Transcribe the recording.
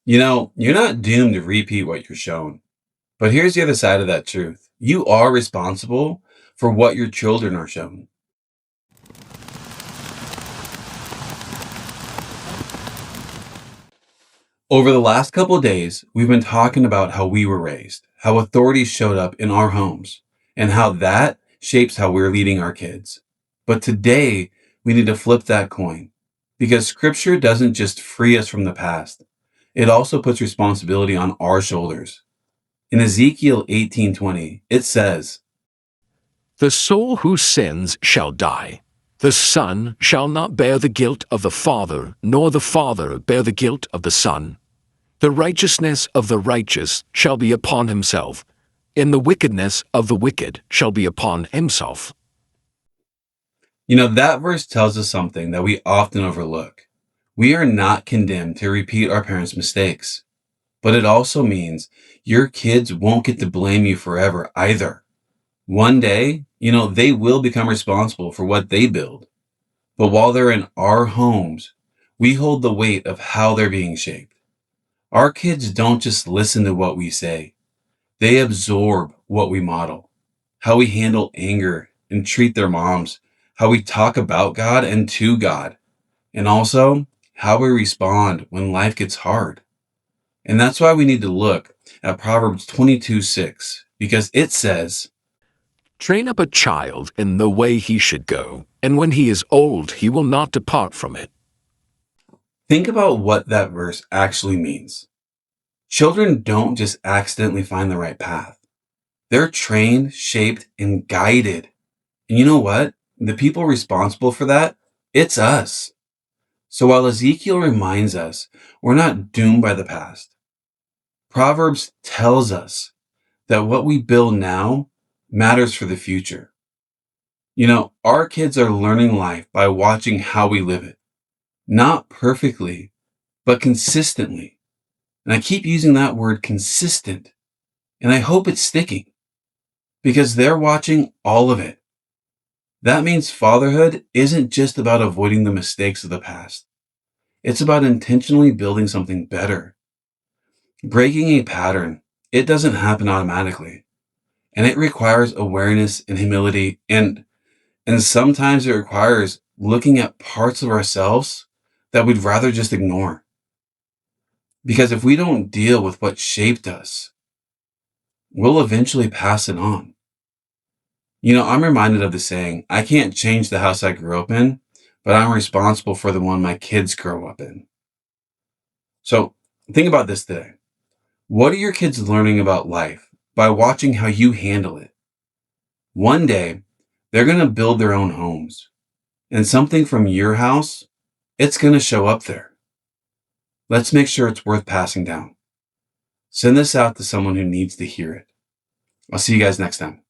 You're not doomed to repeat what you're shown. But here's the other side of that truth. You are responsible for what your children are shown. Over the last couple of days, we've been talking about how we were raised, how authorities showed up in our homes, and how that shapes how we're leading our kids. But today, we need to flip that coin because scripture doesn't just free us from the past. It also puts responsibility on our shoulders. In Ezekiel 18:20, it says, The soul who sins shall die. The son shall not bear the guilt of the father, nor the father bear the guilt of the son. The righteousness of the righteous shall be upon himself, and the wickedness of the wicked shall be upon himself. that verse tells us something that we often overlook. We are not condemned to repeat our parents' mistakes, but it also means your kids won't get to blame you forever either. One day, they will become responsible for what they build. But while they're in our homes, we hold the weight of how they're being shaped. Our kids don't just listen to what we say, they absorb what we model. How we handle anger and treat their moms, how we talk about God and to God, and also how we respond when life gets hard. And that's why we need to look at Proverbs 22:6, because it says, Train up a child in the way he should go, and when he is old he will not depart from it. think about what that verse actually means. Children don't just accidentally find the right path. They're trained, shaped, and guided. And you know what? The people responsible for that, it's us. So while Ezekiel reminds us we're not doomed by the past, Proverbs tells us that what we build now matters for the future. Our kids are learning life by watching how we live it. Not perfectly, but consistently. And I keep using that word consistent. And I hope it's sticking because they're watching all of it. That means fatherhood isn't just about avoiding the mistakes of the past. It's about intentionally building something better. Breaking a pattern, it doesn't happen automatically. And it requires awareness and humility. And sometimes it requires looking at parts of ourselves that we'd rather just ignore. Because if we don't deal with what shaped us, we'll eventually pass it on. I'm reminded of the saying, I can't change the house I grew up in, but I'm responsible for the one my kids grow up in. So think about this today. What are your kids learning about life by watching how you handle it? One day, they're going to build their own homes, and something from your house, it's going to show up there. Let's make sure it's worth passing down. Send this out to someone who needs to hear it. I'll see you guys next time.